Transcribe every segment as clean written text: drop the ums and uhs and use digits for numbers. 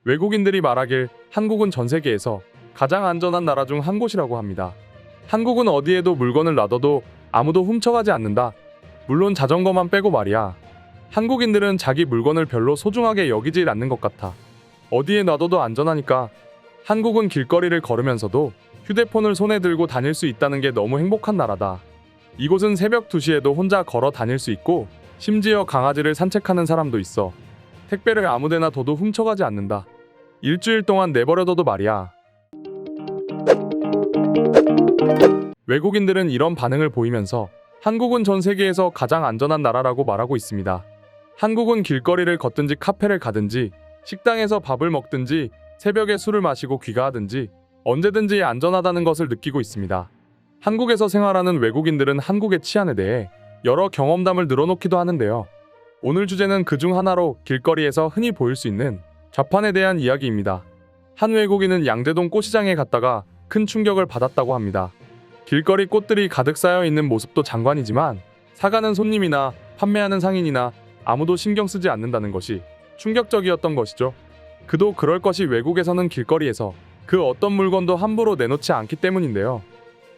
외국인들이 말하길 한국은 전 세계에서 가장 안전한 나라 중 한 곳이라고 합니다. 한국은 어디에도 물건을 놔둬도 아무도 훔쳐가지 않는다. 물론 자전거만 빼고 말이야. 한국인들은 자기 물건을 별로 소중하게 여기질 않는 것 같아. 어디에 놔둬도 안전하니까. 한국은 길거리를 걸으면서도 휴대폰을 손에 들고 다닐 수 있다는 게 너무 행복한 나라다. 이곳은 새벽 2시에도 혼자 걸어 다닐 수 있고 심지어 강아지를 산책하는 사람도 있어. 택배를 아무데나 둬도 훔쳐가지 않는다. 일주일 동안 내버려둬도 말이야. 외국인들은 이런 반응을 보이면서 한국은 전 세계에서 가장 안전한 나라라고 말하고 있습니다. 한국은 길거리를 걷든지 카페를 가든지 식당에서 밥을 먹든지 새벽에 술을 마시고 귀가하든지 언제든지 안전하다는 것을 느끼고 있습니다. 한국에서 생활하는 외국인들은 한국의 치안에 대해 여러 경험담을 늘어놓기도 하는데요. 오늘 주제는 그중 하나로 길거리에서 흔히 보일 수 있는 좌판에 대한 이야기입니다. 한 외국인은 양재동 꽃시장에 갔다가 큰 충격을 받았다고 합니다. 길거리 꽃들이 가득 쌓여 있는 모습도 장관이지만 사가는 손님이나 판매하는 상인이나 아무도 신경 쓰지 않는다는 것이 충격적이었던 것이죠. 그도 그럴 것이 외국에서는 길거리에서 그 어떤 물건도 함부로 내놓지 않기 때문인데요.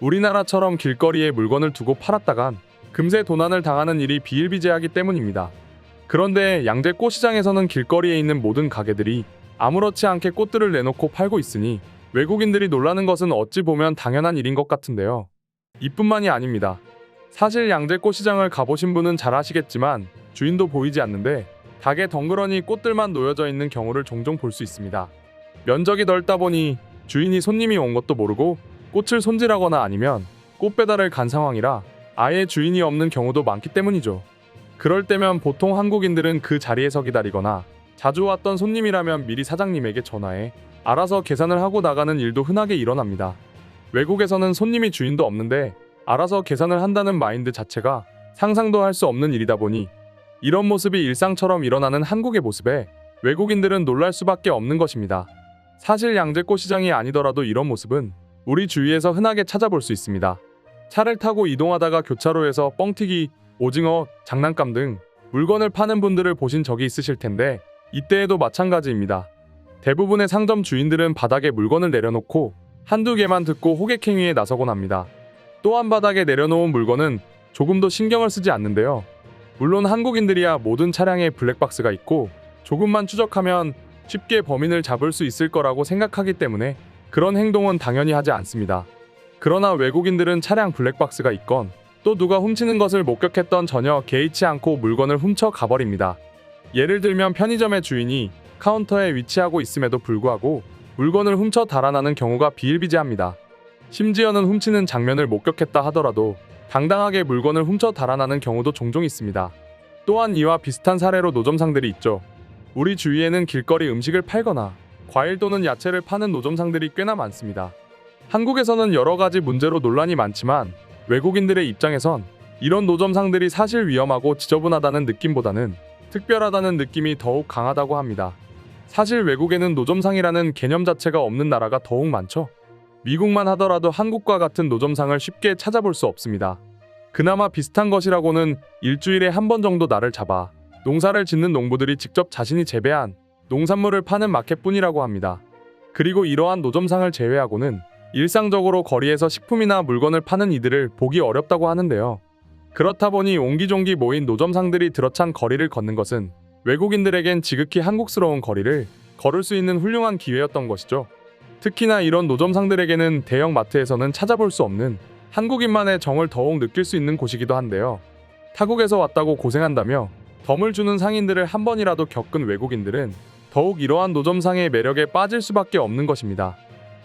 우리나라처럼 길거리에 물건을 두고 팔았다간 금세 도난을 당하는 일이 비일비재하기 때문입니다. 그런데 양재 꽃시장에서는 길거리에 있는 모든 가게들이 아무렇지 않게 꽃들을 내놓고 팔고 있으니 외국인들이 놀라는 것은 어찌 보면 당연한 일인 것 같은데요. 이뿐만이 아닙니다. 사실 양재 꽃시장을 가보신 분은 잘 아시겠지만 주인도 보이지 않는데 닭에 덩그러니 꽃들만 놓여져 있는 경우를 종종 볼 수 있습니다. 면적이 넓다 보니 주인이 손님이 온 것도 모르고 꽃을 손질하거나 아니면 꽃 배달을 간 상황이라 아예 주인이 없는 경우도 많기 때문이죠. 그럴 때면 보통 한국인들은 그 자리에서 기다리거나 자주 왔던 손님이라면 미리 사장님에게 전화해 알아서 계산을 하고 나가는 일도 흔하게 일어납니다. 외국에서는 손님이 주인도 없는데 알아서 계산을 한다는 마인드 자체가 상상도 할 수 없는 일이다 보니 이런 모습이 일상처럼 일어나는 한국의 모습에 외국인들은 놀랄 수밖에 없는 것입니다. 사실 양재꽃시장이 아니더라도 이런 모습은 우리 주위에서 흔하게 찾아볼 수 있습니다. 차를 타고 이동하다가 교차로에서 뻥튀기, 오징어, 장난감 등 물건을 파는 분들을 보신 적이 있으실 텐데 이때에도 마찬가지입니다. 대부분의 상점 주인들은 바닥에 물건을 내려놓고 한두 개만 듣고 호객행위에 나서곤 합니다. 또한 바닥에 내려놓은 물건은 조금도 신경을 쓰지 않는데요. 물론 한국인들이야 모든 차량에 블랙박스가 있고 조금만 추적하면 쉽게 범인을 잡을 수 있을 거라고 생각하기 때문에 그런 행동은 당연히 하지 않습니다. 그러나 외국인들은 차량 블랙박스가 있건 또 누가 훔치는 것을 목격했던 전혀 개의치 않고 물건을 훔쳐 가버립니다. 예를 들면 편의점의 주인이 카운터에 위치하고 있음에도 불구하고 물건을 훔쳐 달아나는 경우가 비일비재합니다. 심지어는 훔치는 장면을 목격했다 하더라도 당당하게 물건을 훔쳐 달아나는 경우도 종종 있습니다. 또한 이와 비슷한 사례로 노점상들이 있죠. 우리 주위에는 길거리 음식을 팔거나 과일 또는 야채를 파는 노점상들이 꽤나 많습니다. 한국에서는 여러 가지 문제로 논란이 많지만 외국인들의 입장에선 이런 노점상들이 사실 위험하고 지저분하다는 느낌보다는 특별하다는 느낌이 더욱 강하다고 합니다. 사실 외국에는 노점상이라는 개념 자체가 없는 나라가 더욱 많죠. 미국만 하더라도 한국과 같은 노점상을 쉽게 찾아볼 수 없습니다. 그나마 비슷한 것이라고는 일주일에 한 번 정도 날을 잡아 농사를 짓는 농부들이 직접 자신이 재배한 농산물을 파는 마켓뿐이라고 합니다. 그리고 이러한 노점상을 제외하고는 일상적으로 거리에서 식품이나 물건을 파는 이들을 보기 어렵다고 하는데요. 그렇다 보니 옹기종기 모인 노점상들이 들어찬 거리를 걷는 것은 외국인들에겐 지극히 한국스러운 거리를 걸을 수 있는 훌륭한 기회였던 것이죠. 특히나 이런 노점상들에게는 대형 마트에서는 찾아볼 수 없는 한국인만의 정을 더욱 느낄 수 있는 곳이기도 한데요. 타국에서 왔다고 고생한다며 덤을 주는 상인들을 한 번이라도 겪은 외국인들은 더욱 이러한 노점상의 매력에 빠질 수밖에 없는 것입니다.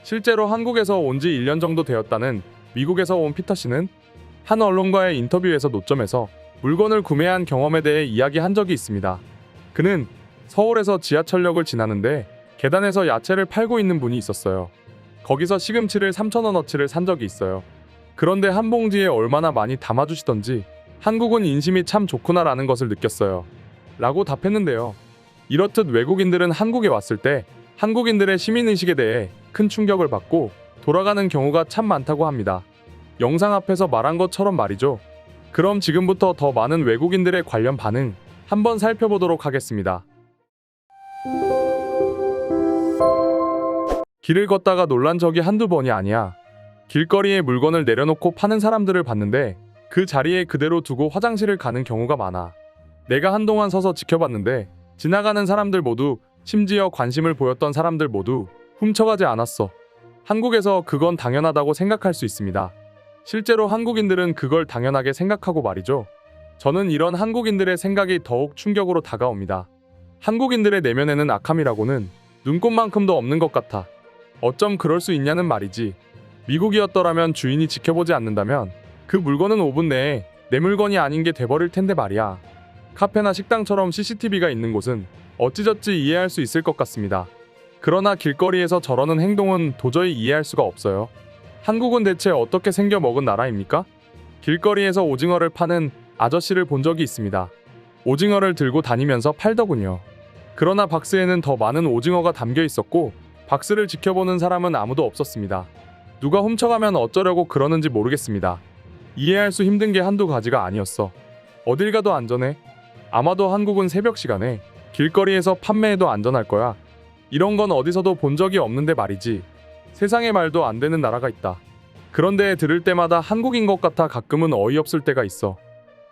실제로 한국에서 온 지 1년 정도 되었다는 미국에서 온 피터 씨는 한 언론과의 인터뷰에서 노점에서 물건을 구매한 경험에 대해 이야기한 적이 있습니다. 그는 서울에서 지하철역을 지나는데 계단에서 야채를 팔고 있는 분이 있었어요. 거기서 시금치를 3,000원어치를 산 적이 있어요. 그런데 한 봉지에 얼마나 많이 담아주시던지 한국은 인심이 참 좋구나라는 것을 느꼈어요. 라고 답했는데요. 이렇듯 외국인들은 한국에 왔을 때 한국인들의 시민의식에 대해 큰 충격을 받고 돌아가는 경우가 참 많다고 합니다. 영상 앞에서 말한 것처럼 말이죠. 그럼 지금부터 더 많은 외국인들의 관련 반응 한번 살펴보도록 하겠습니다. 길을 걷다가 놀란 적이 한두 번이 아니야. 길거리에 물건을 내려놓고 파는 사람들을 봤는데 그 자리에 그대로 두고 화장실을 가는 경우가 많아. 내가 한동안 서서 지켜봤는데 지나가는 사람들 모두, 심지어 관심을 보였던 사람들 모두 훔쳐가지 않았어. 한국에서 그건 당연하다고 생각할 수 있습니다. 실제로 한국인들은 그걸 당연하게 생각하고 말이죠. 저는 이런 한국인들의 생각이 더욱 충격으로 다가옵니다. 한국인들의 내면에는 악함이라고는 눈꼽만큼도 없는 것 같아. 어쩜 그럴 수 있냐는 말이지. 미국이었더라면 주인이 지켜보지 않는다면 그 물건은 5분 내에 내 물건이 아닌 게 돼버릴 텐데 말이야. 카페나 식당처럼 CCTV가 있는 곳은 어찌저찌 이해할 수 있을 것 같습니다. 그러나 길거리에서 저러는 행동은 도저히 이해할 수가 없어요. 한국은 대체 어떻게 생겨 먹은 나라입니까? 길거리에서 오징어를 파는 아저씨를 본 적이 있습니다. 오징어를 들고 다니면서 팔더군요. 그러나 박스에는 더 많은 오징어가 담겨 있었고 박스를 지켜보는 사람은 아무도 없었습니다. 누가 훔쳐가면 어쩌려고 그러는지 모르겠습니다. 이해할 수 힘든 게 한두 가지가 아니었어. 어딜 가도 안전해. 아마도 한국은 새벽 시간에 길거리에서 판매해도 안전할 거야. 이런 건 어디서도 본 적이 없는데 말이지. 세상에 말도 안 되는 나라가 있다. 그런데 들을 때마다 한국인 것 같아 가끔은 어이없을 때가 있어.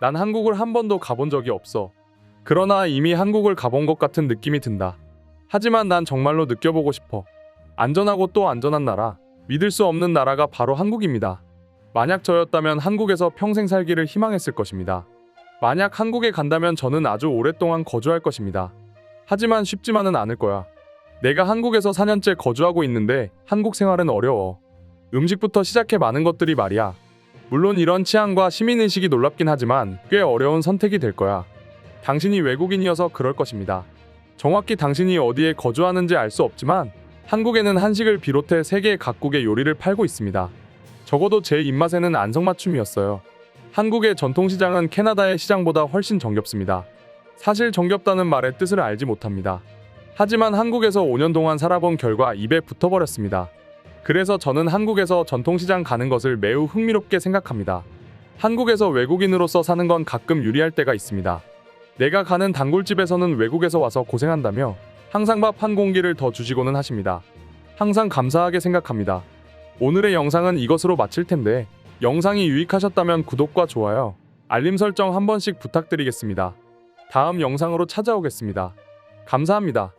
난 한국을 한 번도 가본 적이 없어. 그러나 이미 한국을 가본 것 같은 느낌이 든다. 하지만 난 정말로 느껴보고 싶어. 안전하고 또 안전한 나라, 믿을 수 없는 나라가 바로 한국입니다. 만약 저였다면 한국에서 평생 살기를 희망했을 것입니다. 만약 한국에 간다면 저는 아주 오랫동안 거주할 것입니다. 하지만 쉽지만은 않을 거야. 내가 한국에서 4년째 거주하고 있는데 한국 생활은 어려워. 음식부터 시작해 많은 것들이 말이야. 물론 이런 치안과 시민의식이 놀랍긴 하지만 꽤 어려운 선택이 될 거야. 당신이 외국인이어서 그럴 것입니다. 정확히 당신이 어디에 거주하는지 알 수 없지만 한국에는 한식을 비롯해 세계 각국의 요리를 팔고 있습니다. 적어도 제 입맛에는 안성맞춤이었어요. 한국의 전통시장은 캐나다의 시장보다 훨씬 정겹습니다. 사실 정겹다는 말의 뜻을 알지 못합니다. 하지만 한국에서 5년 동안 살아본 결과 입에 붙어버렸습니다. 그래서 저는 한국에서 전통시장 가는 것을 매우 흥미롭게 생각합니다. 한국에서 외국인으로서 사는 건 가끔 유리할 때가 있습니다. 내가 가는 단골집에서는 외국에서 와서 고생한다며 항상 밥 한 공기를 더 주시고는 하십니다. 항상 감사하게 생각합니다. 오늘의 영상은 이것으로 마칠 텐데 영상이 유익하셨다면 구독과 좋아요, 알림 설정 한 번씩 부탁드리겠습니다. 다음 영상으로 찾아오겠습니다. 감사합니다.